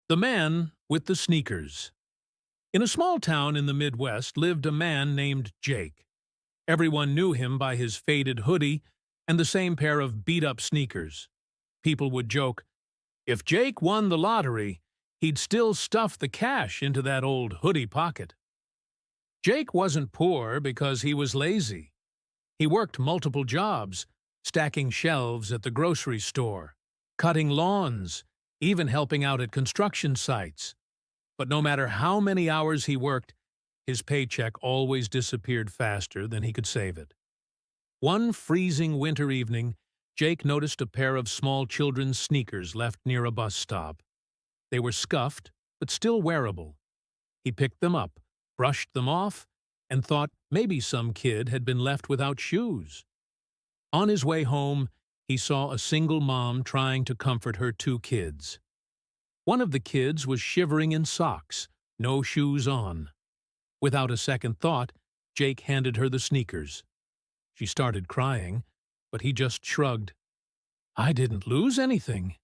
The Man with the Sneakers. In a small town in the Midwest lived a man named Jake. Everyone knew him by his faded hoodie and the same pair of beat-up sneakers. People would joke, if Jake won the lottery, he'd still stuff the cash into that old hoodie pocket. Jake wasn't poor because he was lazy. He worked multiple jobs, stacking shelves at the grocery store, cutting lawns, even helping out at construction sites. But no matter how many hours he worked, his paycheck always disappeared faster than he could save it. One freezing winter evening, Jake noticed a pair of small children's sneakers left near a bus stop. They were scuffed, but still wearable. He picked them up, brushed them off, and thought maybe some kid had been left without shoes. On his way home, he saw a single mom trying to comfort her two kids. One of the kids was shivering in socks, no shoes on. Without a second thought, Jake handed her the sneakers. She started crying, but he just shrugged. "I didn't lose anything,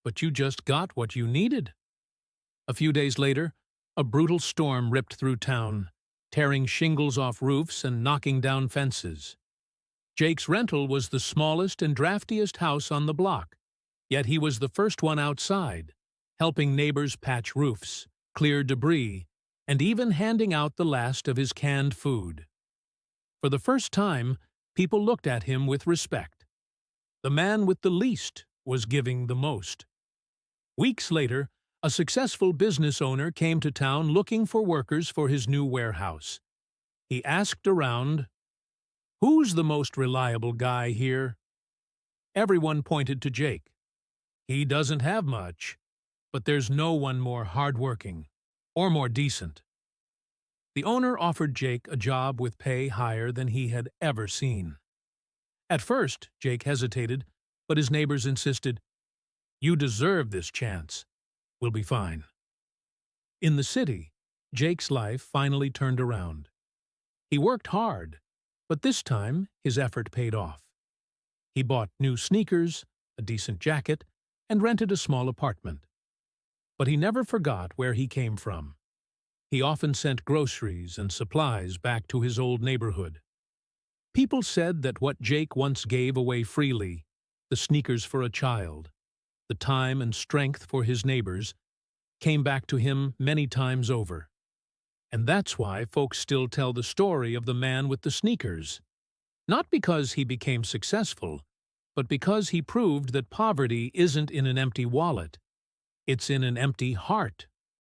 but you just got what you needed." A few days later, a brutal storm ripped through town, tearing shingles off roofs and knocking down fences. Jake's rental was the smallest and draftiest house on the block, yet he was the first one outside, helping neighbors patch roofs, clear debris, and even handing out the last of his canned food. For the first time, people looked at him with respect. The man with the least was giving the most. Weeks later, a successful business owner came to town looking for workers for his new warehouse. He asked around, "Who's the most reliable guy here?" Everyone pointed to Jake. "He doesn't have much, but there's no one more hardworking or more decent." The owner offered Jake a job with pay higher than he had ever seen. At first, Jake hesitated, but his neighbors insisted, "You deserve this chance. We'll be fine." In the city, Jake's life finally turned around. He worked hard, but this time his effort paid off. He bought new sneakers, a decent jacket, and rented a small apartment. But he never forgot where he came from. He often sent groceries and supplies back to his old neighborhood. People said that what Jake once gave away freely, the sneakers for a child, the time and strength for his neighbors, came back to him many times over. And that's why folks still tell the story of the man with the sneakers. Not because he became successful, but because he proved that poverty isn't in an empty wallet. It's in an empty heart.